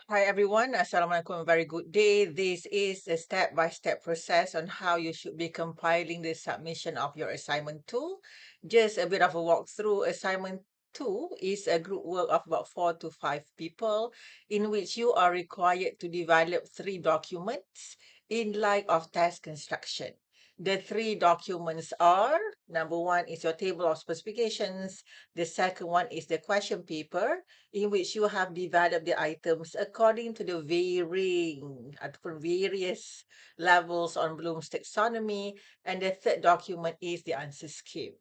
Hi everyone, Assalamualaikum, a very good day. This is a step-by-step process on how you should be compiling the submission of your assignment 2. Just a bit of a walkthrough. Assignment 2 is a group work of about 4 to 5 people in which you are required to develop 3 documents in light of task construction. The 3 documents are, number 1 is your table of specifications, the second one is the question paper, in which you have developed the items according to the varying ataupun various levels on Bloom's taxonomy. And the third document is the answer scheme.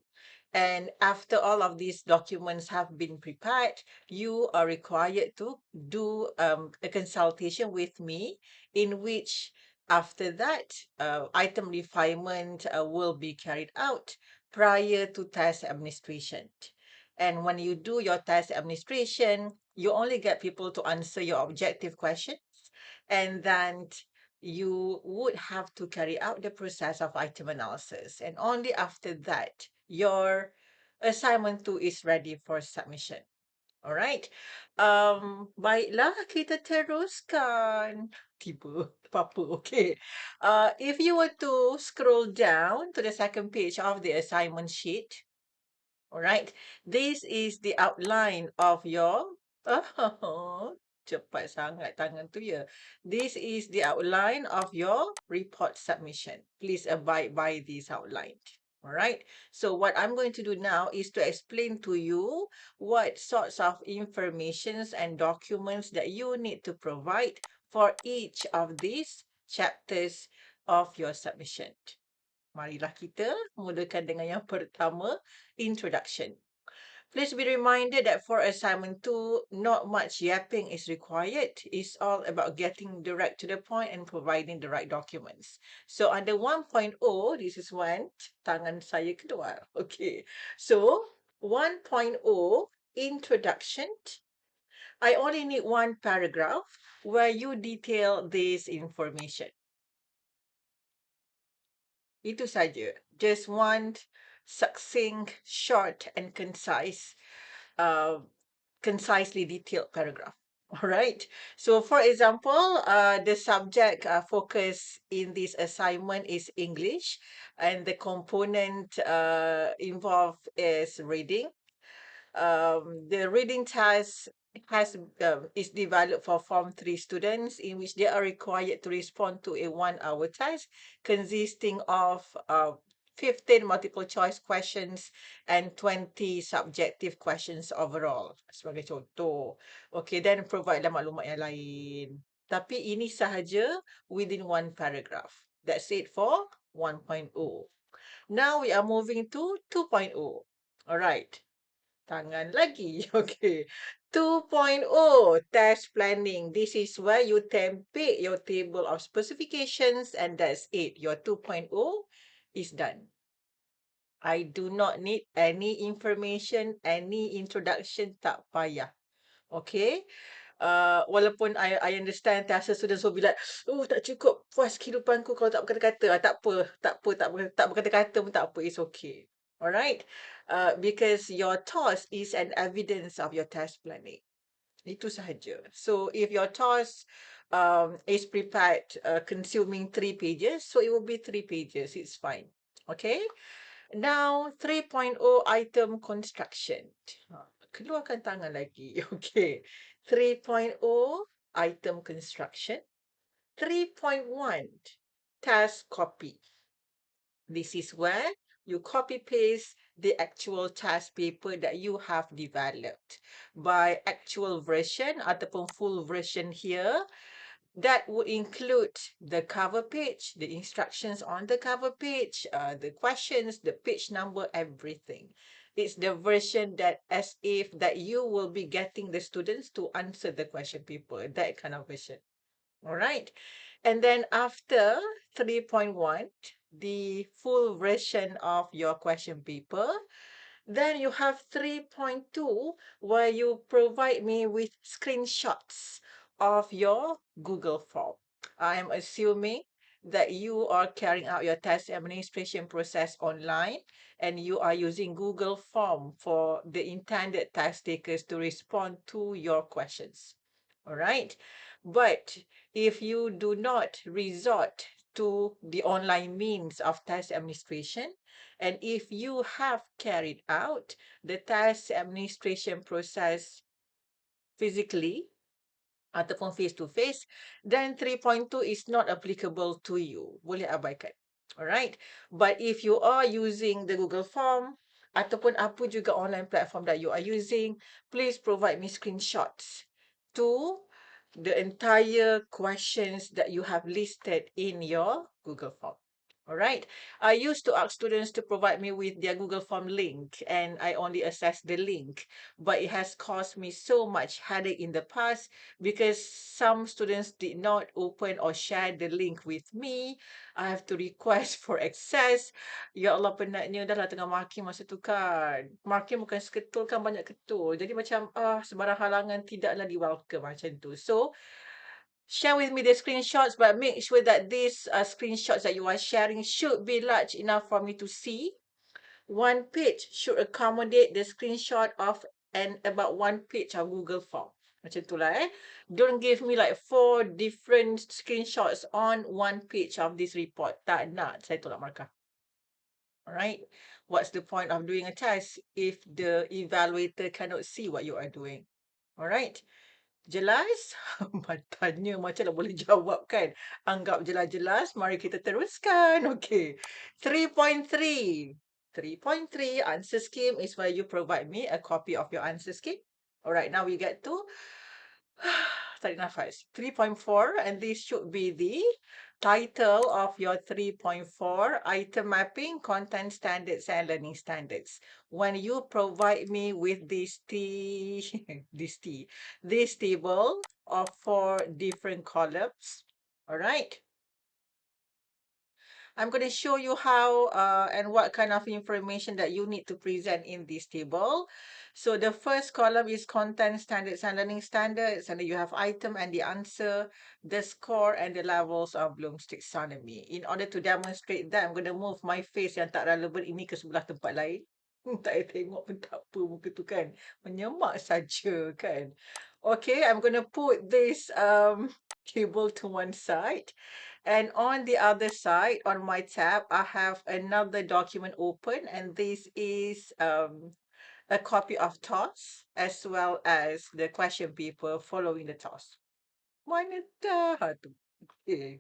And after all of these documents have been prepared, you are required to do a consultation with me, in which after that, item refinement will be carried out prior to test administration. And when you do your test administration, you only get people to answer your objective questions, and then you would have to carry out the process of item analysis. And only after that, your assignment 2 is ready for submission. Alright. Baiklah, kita teruskan. Tiba, apa-apa, okay. If you were to scroll down to the second page of the assignment sheet, all right, this is the outline of your, oh, cepat sangat tangan tu ya. This is the outline of your report submission. Please abide by this outline. All right, so what I'm going to do now is to explain to you what sorts of informations and documents that you need to provide for each of these chapters of your submission. Marilah kita mulakan dengan yang pertama, introduction. Please be reminded that for assignment 2, not much yapping is required. It's all about getting direct to the point and providing the right documents. So under 1.0, this is when tangan saya keluar. Okay. So 1.0, introduction. I only need one paragraph where you detail this information. Itu saja. Just one succinct, short, and concise, concisely detailed paragraph. All right. So, for example, the subject focus in this assignment is English, and the component involved is reading. The reading task is developed for Form 3 students, in which they are required to respond to a 1-hour task consisting of 15 multiple choice questions and 20 subjective questions overall. Sebagai contoh. Okay, then provide maklumat yang lain. Tapi ini sahaja within one paragraph. That's it for 1.0. Now we are moving to 2.0. All right. Tangan lagi. Okay. 2.0, test planning. This is where you template your table of specifications, and that's it. Your 2.0 is done. I do not need any information, any introduction, tak payah. Okay. Walaupun I understand Tasa students will be like, oh, tak cukup puas kehidupanku kalau tak berkata-kata. Tak apa, tak berkata-kata pun tak apa. It's okay. Alright? Because your task is an evidence of your test planning. Itu sahaja. So if your task is prepared consuming 3 pages, so it will be 3 pages. It's fine. Okay? Now, 3.0 item construction. Keluarkan tangan lagi. Okay. 3.0 item construction. 3.1 task copy. This is where you copy paste the actual task paper that you have developed. By actual version ataupun full version here, that would include the cover page, the instructions on the cover page, the questions, the page number, everything. It's the version that as if that you will be getting the students to answer the question paper, that kind of version. All right. And then after 3.1, the full version of your question paper, then you have 3.2, where you provide me with screenshots of your Google form. I am assuming that you are carrying out your test administration process online, and you are using Google form for the intended test takers to respond to your questions. All right. But if you do not resort to the online means of test administration, and if you have carried out the test administration process physically ataupun face to face, then 3.2 is not applicable to you. Boleh abaikan. Alright. But if you are using the Google Form ataupun apa juga online platform that you are using, please provide me screenshots to the entire questions that you have listed in your Google Form. All right. I used to ask students to provide me with their Google Form link, and I only access the link. But it has caused me so much headache in the past because some students did not open or share the link with me. I have to request for access. Ya Allah, penatnya dah lah tengah marking masa tu kan. Marking bukan seketul kan, banyak ketul. Jadi macam sebarang halangan tidaklah di-welcome macam tu. So, share with me the screenshots, but make sure that these screenshots that you are sharing should be large enough for me to see. One page should accommodate the screenshot of and about one page of Google Form. Macam tu lah Don't give me like 4 different screenshots on one page of this report. Tak nak, saya tolak markah. Alright? What's the point of doing a test if the evaluator cannot see what you are doing? Alright? Jelas? Tanya macam dah boleh jawab kan? Anggap jelas-jelas. Mari kita teruskan. Okay. 3.3. 3.3 answer scheme is where you provide me a copy of your answer scheme. Alright, now we get to tarik nafas. 3.4, and this should be the title of your 3.4 item mapping, content standards and learning standards. When you provide me with this this table of 4 different columns, all right, I'm going to show you how and what kind of information that you need to present in this table. So the first column is content standards and learning standards, and then you have item and the answer, the score, and the levels of Bloom's taxonomy. In order to demonstrate that, I'm going to move my face yang tak relevant ini ke sebelah tempat lain. Tak payah tengok pun tak apa muka tu kan. Menyemak saja kan. Okay, I'm going to put this table to one side. And on the other side, on my tab, I have another document open, and this is a copy of TOS as well as the question paper following the TOS. Mana dah tu? Okay.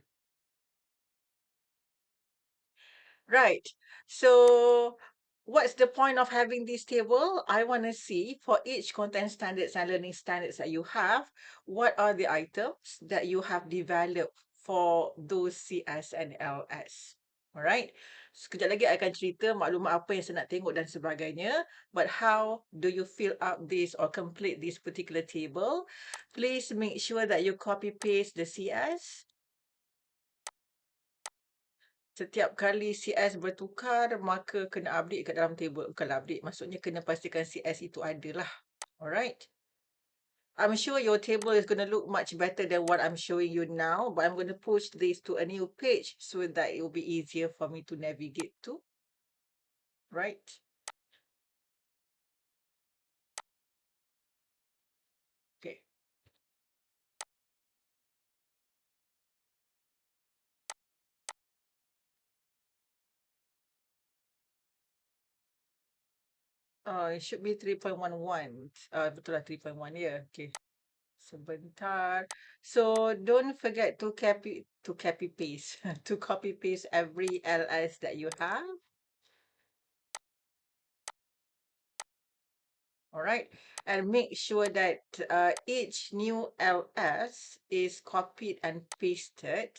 Right. So what's the point of having this table? I want to see for each content standards and learning standards that you have, what are the items that you have developed for those CS and LS. Alright. Sekejap lagi I akan cerita maklumat apa yang saya nak tengok dan sebagainya. But how do you fill out this or complete this particular table? Please make sure that you copy paste the CS. Setiap kali CS bertukar, maka kena update kat dalam table. Bukanlah update, maksudnya kena pastikan CS itu ada lah. Alright. I'm sure your table is going to look much better than what I'm showing you now, but I'm going to push this to a new page so that it will be easier for me to navigate to. Right. Okay. It should be 3.11. Betul lah 3.1, yeah. Okay. Sebentar. So don't forget to copy paste to copy paste every LS that you have. All right, and make sure that each new LS is copied and pasted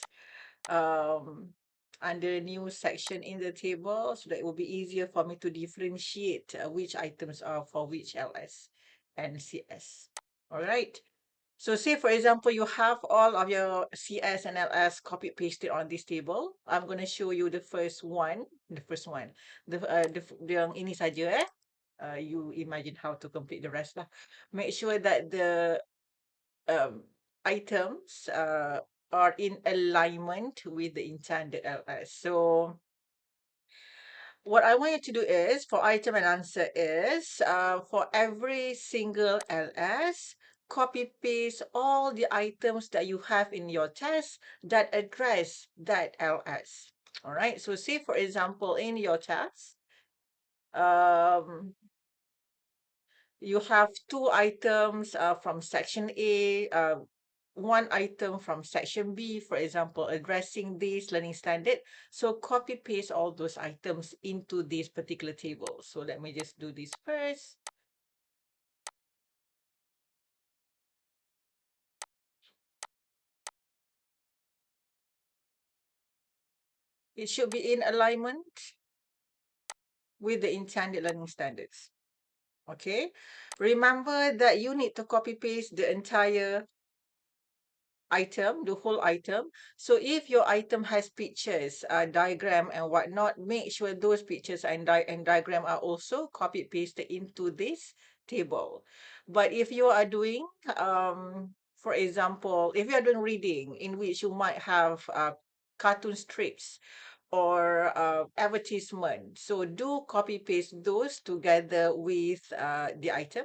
under a new section in the table so that it will be easier for me to differentiate which items are for which LS and CS. All right. So say, for example, you have all of your CS and LS copy pasted on this table. I'm going to show you the first one. The yang ini saja you imagine how to complete the rest lah. Make sure that the items are in alignment with the intended LS. So what I want you to do is, for item and answer is, for every single LS, copy paste all the items that you have in your test that address that ls. All right, so say for example in your test, um, you have two items from section A, one item from section B, for example, addressing this learning standard. So copy paste all those items into this particular table. So let me just do this first. It should be in alignment with the intended learning standards. Okay. Remember that you need to copy paste the entire item, the whole item. So if your item has pictures, diagram and whatnot, make sure those pictures and diagram are also copy pasted into this table. But if you are doing, for example, if you are doing reading in which you might have cartoon strips or advertisement, so do copy paste those together with the item.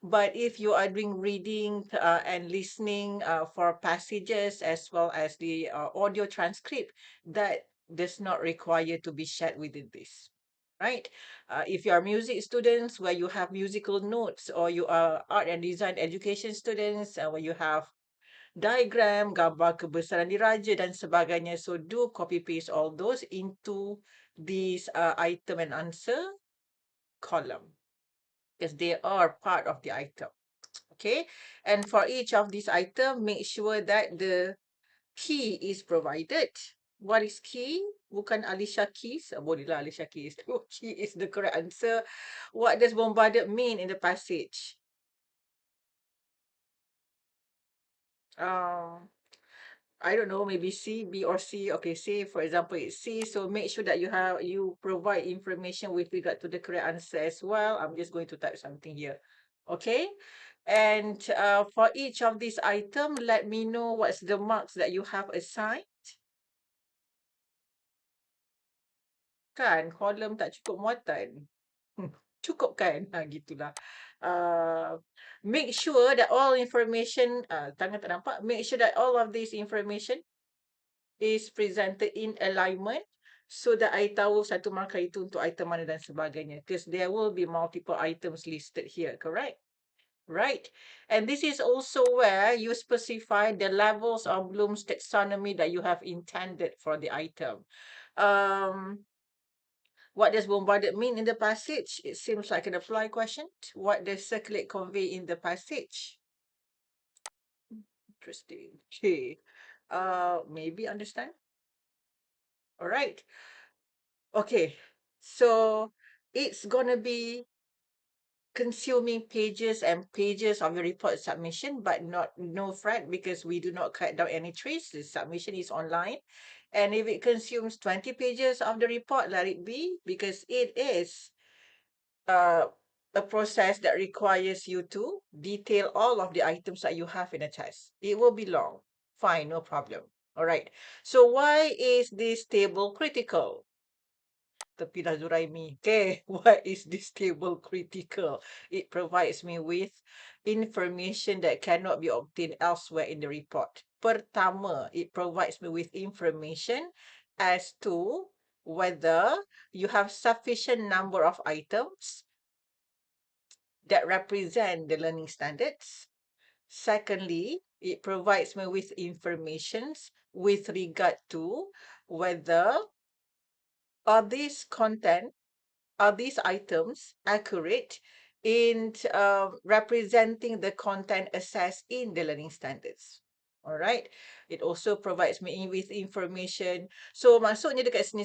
But if you are doing reading and listening for passages as well as the audio transcript, that does not require to be shared within this, right? If you are music students where you have musical notes, or you are art and design education students where you have diagram, gambar kebesaran diraja dan sebagainya, so do copy paste all those into this item and answer column because they are part of the item. Okay, and for each of these items, make sure that the key is provided. What is key? Bukan Alicia keys. Bolehlah Alicia keys. Key is the correct answer. What does bombarded mean in the passage? Um, I don't know, maybe C, B or C. Okay, C, for example, it's C. So make sure that you provide information with regard to the correct answer as well. I'm just going to type something here. Okay. And for each of these items, let me know what's the marks that you have assigned. Kan, kolom tak cukup muatan. Cukup kan? Gitulah. Uh, Make sure that all information, tangan tak nampak, make sure that all of this information is presented in alignment so that I tahu satu markah itu untuk item mana dan sebagainya. Because there will be multiple items listed here, correct? Right. And this is also where you specify the levels of Bloom's taxonomy that you have intended for the item. What does bombarded mean in the passage? It seems like an apply question. What does circulate convey in the passage? Interesting. Okay. Maybe understand? All right. Okay. So it's gonna be consuming pages and pages of the report submission, but no fret because we do not cut down any trees. The submission is online. And if it consumes 20 pages of the report, let it be because it is uh, a process that requires you to detail all of the items that you have in a test. It will be long. Fine, no problem. All right. So why is this table critical? Tepi dah Zuraimi. Okay, why is this table critical? It provides me with information that cannot be obtained elsewhere in the report. Pertama, it provides me with information as to whether you have sufficient number of items that represent the learning standards. Secondly, it provides me with informations with regard to whether are these content are these items accurate in representing the content assessed in the learning standards? All right. It also provides me with information. So maksudnya dekat sini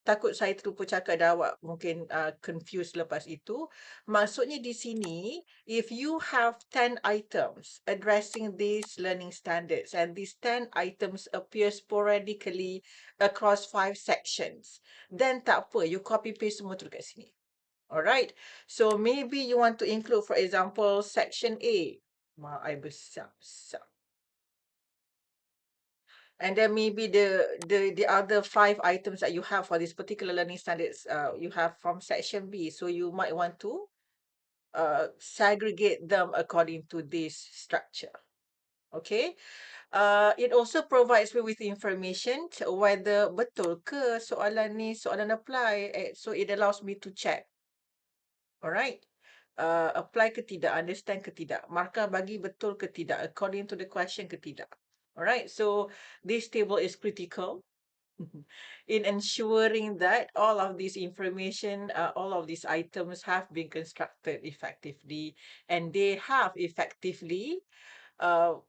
takut saya terlupa cakap dah awak mungkin confused lepas itu. Maksudnya di sini, if you have 10 items addressing these learning standards and these 10 items appear sporadically across 5 sections, then tak apa, you copy paste semua tu dekat sini. Alright, so maybe you want to include, for example, section A. Mak I besar. And then maybe the other 5 items that you have for this particular learning standards, you have from section B. So you might want to segregate them according to this structure. Okay. It also provides me with information whether betul ke soalan ni soalan apply. So it allows me to check. Alright. Apply ke tidak, understand ke tidak, markah bagi betul ke tidak, according to the question ke tidak. Alright. So this table is critical in ensuring that all of this information, all of these items have been constructed effectively, and they have effectively uh,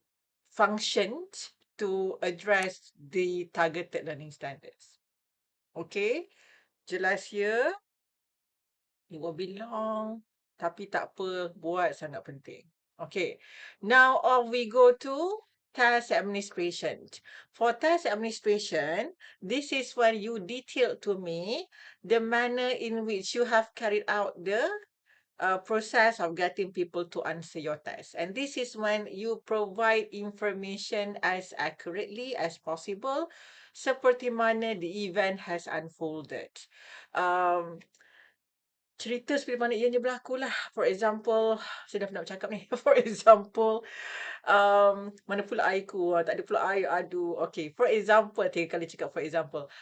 functioned to address the targeted learning standards. Okay, jelas ya? It will be long, tapi tak apa, buat sangat penting. Okay, now we go to task administration. For task administration, this is when you detail to me the manner in which you have carried out the process of getting people to answer your test. And this is when you provide information as accurately as possible, seperti mana the event has unfolded. Cerita seperti mana ianya berlaku lah. For example, saya dah pernah bercakap ni. For example, mana pula air ku? Tak ada pula air, aduh. Okay, for example, 3 kali cakap for example.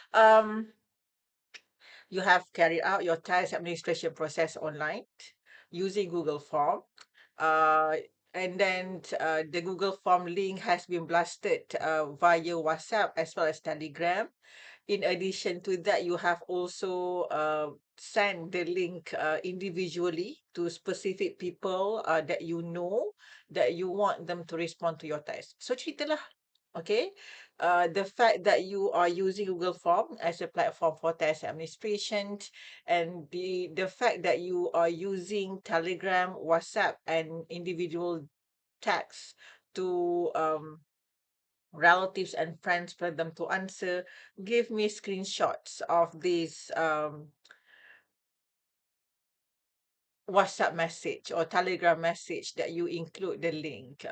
You have carried out your tax administration process online using Google Form. Uh, and then the Google Form link has been blasted via WhatsApp as well as Telegram. In addition to that, you have also sent the link individually to specific people that you know that you want them to respond to your test. So ceritalah. Okay. The fact that you are using Google Form as a platform for test administration, and the fact that you are using Telegram, WhatsApp, and individual text to relatives and friends for them to answer, give me screenshots of these WhatsApp message or Telegram message that you include the link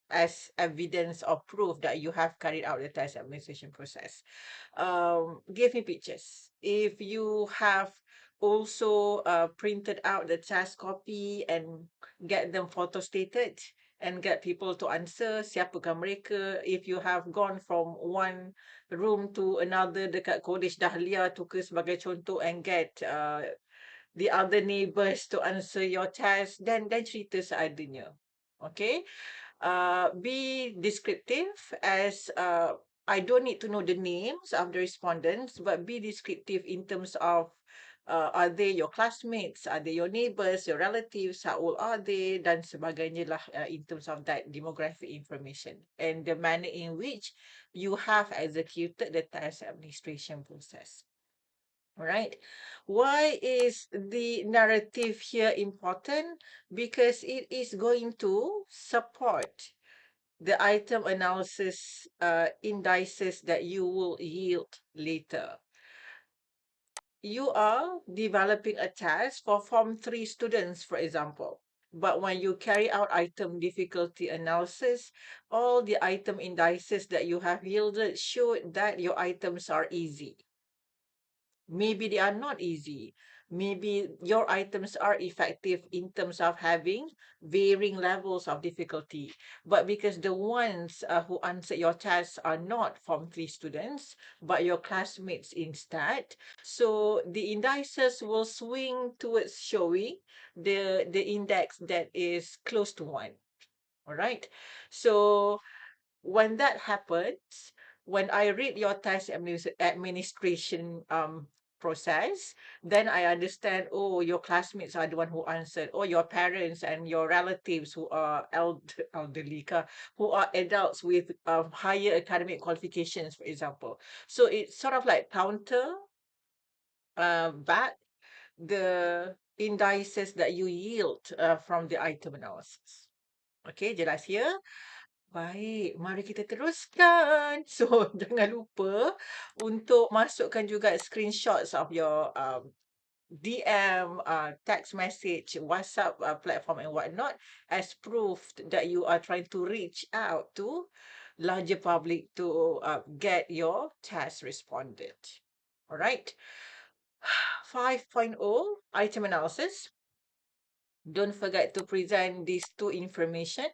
as evidence or proof that you have carried out the test administration process. Give me pictures. If you have also printed out the test copy and get them photo stated and get people to answer siapakah mereka. If you have gone from one room to another dekat College Dahlia tu ke sebagai contoh and get the other neighbors to answer your test, then cerita seadanya. Okay. Be descriptive as I don't need to know the names of the respondents, but be descriptive in terms of are they your classmates, are they your neighbors, your relatives, how old are they, dan sebagainya lah in terms of that demographic information and the manner in which you have executed the test administration process. All right. Why is the narrative here important? Because it is going to support the item analysis indices that you will yield later. You are developing a test for Form 3 students, for example. But when you carry out item difficulty analysis, all the item indices that you have yielded show that your items are easy. Maybe they are not easy. Maybe your items are effective in terms of having varying levels of difficulty. But because the ones who answer your tests are not Form 3 students, but your classmates instead, so the indices will swing towards showing the index that is close to 1. All right. So when that happens, when I read your test administration process, then I understand, oh, your classmates are the one who answered, or your parents and your relatives who are elderly, who are adults with higher academic qualifications, for example. So it's sort of like counter back the indices that you yield from the item analysis. Okay, jelas here? Baik, mari kita teruskan. So, jangan lupa untuk masukkan juga screenshots of your DM, text message, WhatsApp platform and whatnot as proof that you are trying to reach out to larger public to get your test responded. All right. 5.0 item analysis. Don't forget to present these two information,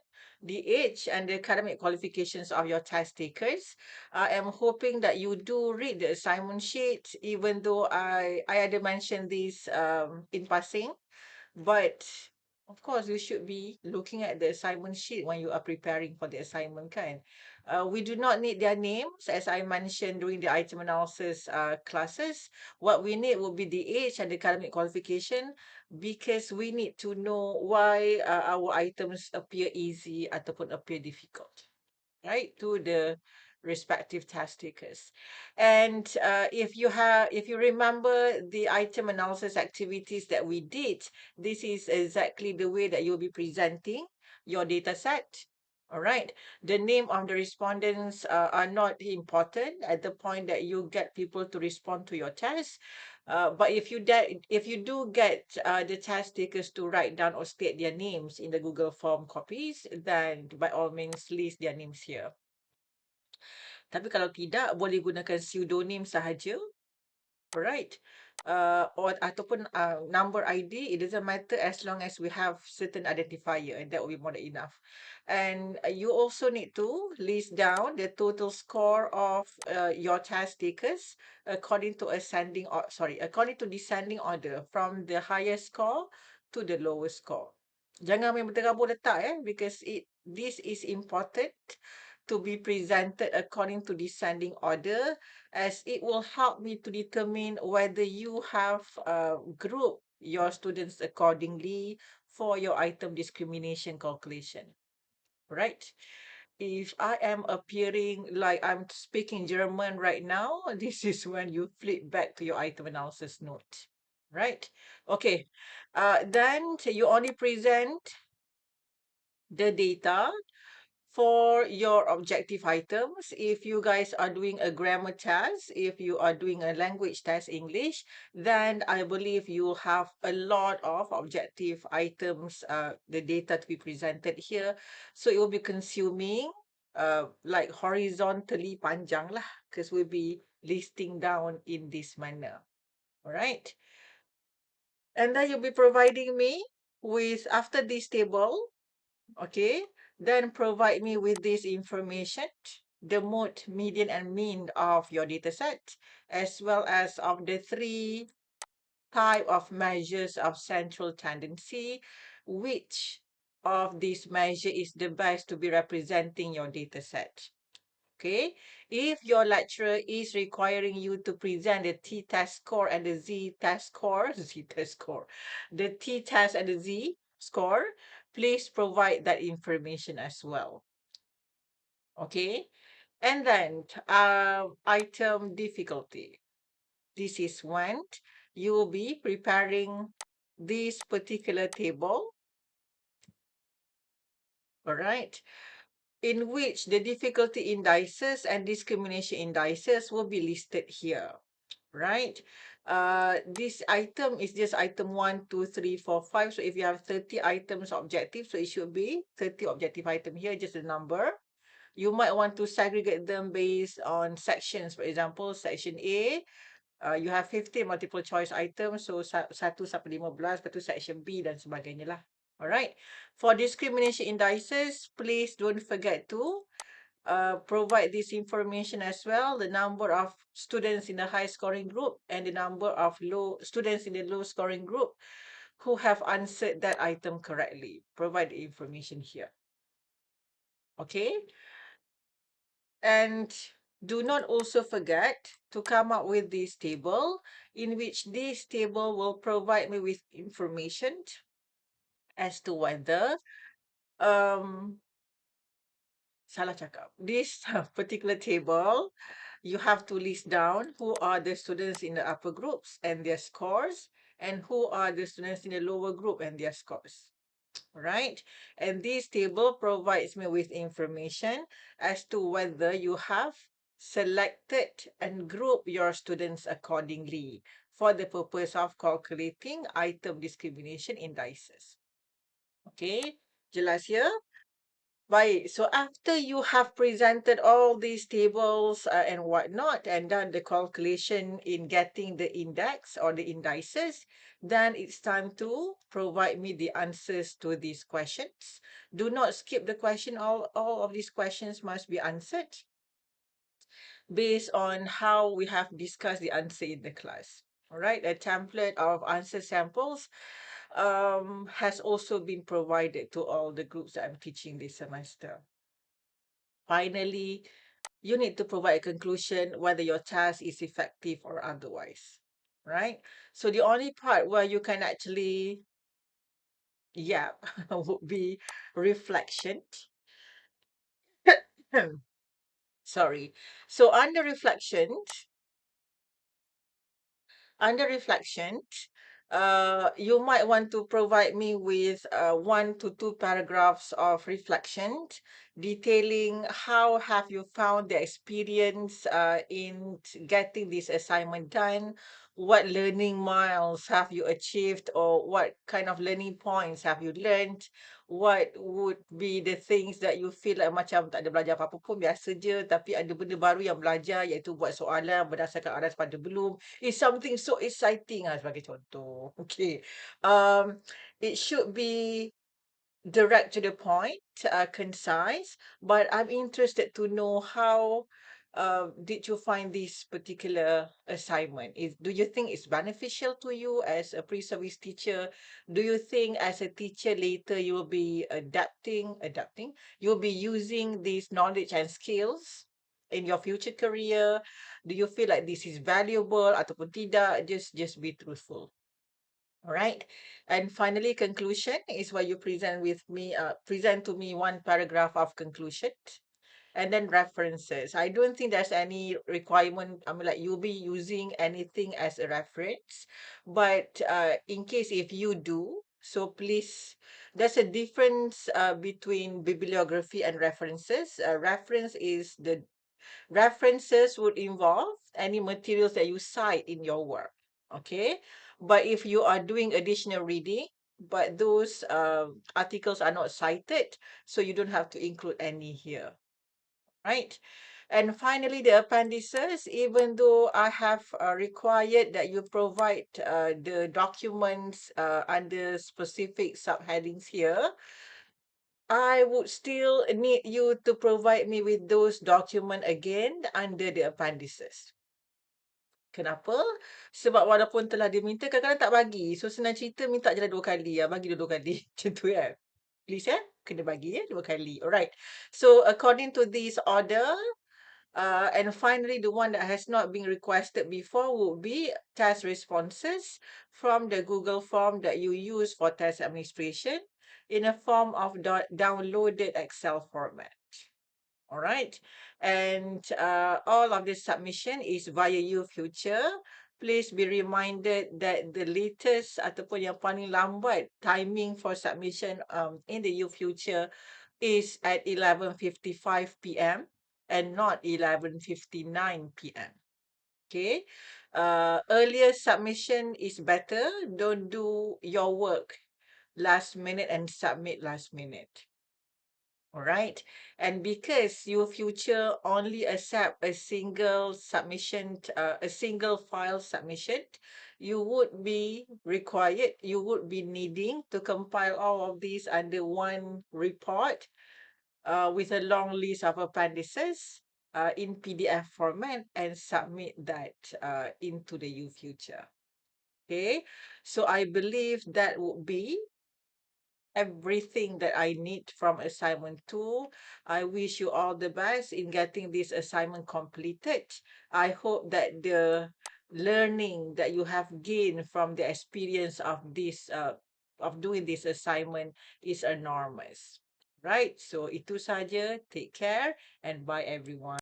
the age and the academic qualifications of your test takers. I am hoping that you do read the assignment sheet, even though I had mentioned this in passing. But of course, you should be looking at the assignment sheet when you are preparing for the assignment, kan? We do not need their names, as I mentioned during the item analysis classes. What we need will be the age and the academic qualification, because we need to know why our items appear easy ataupun appear difficult, right, to the respective task takers. And if you remember the item analysis activities that we did, this is exactly the way that you'll be presenting your data set. All right. The name of the respondents are not important at the point that you get people to respond to your test. But if you do get the test takers to write down or state their names in the Google form copies, then by all means list their names here. Tapi kalau tidak, boleh gunakan pseudonym sahaja. Alright. Or ataupun number ID, it doesn't matter as long as we have certain identifier, and that will be more than enough. And you also need to list down the total score of your test takers according to according to descending order from the highest score to the lowest score. Jangan main berterabur letak because this is important to be presented according to descending order, as it will help me to determine whether you have grouped your students accordingly for your item discrimination calculation. Right? If I am appearing like I'm speaking German right now, this is when you flip back to your item analysis note. Right? Okay. Then you only present the data for your objective items. If you guys are doing a grammar test, if you are doing a language test English, then I believe you have a lot of objective items, the data to be presented here. So it will be consuming like horizontally panjang lah, because we'll be listing down in this manner. All right. And then you'll be providing me with, after this table, okay, then provide me with this information, the mode, median, and mean of your data set, as well as of the three type of measures of central tendency. Which of these measure is the best to be representing your data set? Okay, if your lecturer is requiring you to present the t-test score and the z-test score, z-test score, the t-test and the z-score, please provide that information as well. Okay, and then item difficulty. This is when you will be preparing this particular table. All right, in which the difficulty indices and discrimination indices will be listed here, right? This item is just item 1, 2, 3, 4, 5. So if you have 30 items objective, so it should be 30 objective item here, just a number. You might want to segregate them based on sections. For example, section A, you have 50 multiple choice items, so 1 sampai 15, lepas tu section B dan sebagainya lah. Alright. For discrimination indices, please don't forget to provide this information as well, the number of students in the high scoring group and the number of low students in the low scoring group who have answered that item correctly. Provide the information here. Okay. And do not also forget to come up with this table, in which this table will provide me with information as to whether salah cakap. This particular table, you have to list down who are the students in the upper groups and their scores, and who are the students in the lower group and their scores. Right? And this table provides me with information as to whether you have selected and grouped your students accordingly for the purpose of calculating item discrimination indices. Okay, jelas ya? Baik, so after you have presented all these tables and whatnot and done the calculation in getting the index or the indices, then it's time to provide me the answers to these questions. Do not skip the question. All of these questions must be answered based on how we have discussed the answer in the class. All right, a template of answer samples has also been provided to all the groups that I'm teaching this semester. Finally, you need to provide a conclusion whether your task is effective or otherwise, right? So the only part where you can actually, yeah, would be reflection. Sorry. So under reflection, you might want to provide me with 1 to 2 paragraphs of reflection detailing how have you found the experience in getting this assignment done, what learning miles have you achieved, or what kind of learning points have you learned, what would be the things that you feel like macam tak ada belajar apa-apa pun biasa je, tapi ada benda baru yang belajar iaitu buat soalan berdasarkan aras pada belum. It's something so exciting sebagai contoh. Okay. It should be direct to the point, concise, but I'm interested to know how did you find this particular assignment? Do you think it's beneficial to you as a pre-service teacher? Do you think as a teacher later you will be adapting, you'll be using these knowledge and skills in your future career? Do you feel like this is valuable ataupun tidak? Just be truthful. All right. And finally, conclusion is where you present to me 1 paragraph of conclusion and then references. I don't think there's any requirement. I mean, like you'll be using anything as a reference, but in case if you do, so please, there's a difference between bibliography and references. References would involve any materials that you cite in your work. Okay. But if you are doing additional reading, but those articles are not cited, so you don't have to include any here. Right. And finally, the appendices, even though I have required that you provide the documents under specific subheadings here, I would still need you to provide me with those documents again under the appendices. Kenapa? Sebab walaupun telah diminta, kadang-kadang tak bagi. So, senang cerita, minta je lah 2 kali. Bagi dia 2 kali. Macam tu kan? Please kena bagi 2 kali. Alright. So, according to this order, and finally, the one that has not been requested before would be test responses from the Google form that you use for test administration in a form of downloaded Excel format. All right. And all of this submission is via YouFuture. Please be reminded that the latest ataupun yang paling lambat timing for submission in the YouFuture is at 11:55 p.m. and not 11:59 p.m. Okay. Earlier submission is better. Don't do your work last minute and submit last minute. All right. And because your future only accept a single submission, a single file submission, you would be needing to compile all of these under one report with a long list of appendices in PDF format and submit that into the YouFuture. Okay. So I believe that would be everything that I need from assignment 2. I wish you all the best in getting this assignment completed. I hope that the learning that you have gained from the experience of this of doing this assignment is enormous. Right? So itu saja. Take care and bye everyone.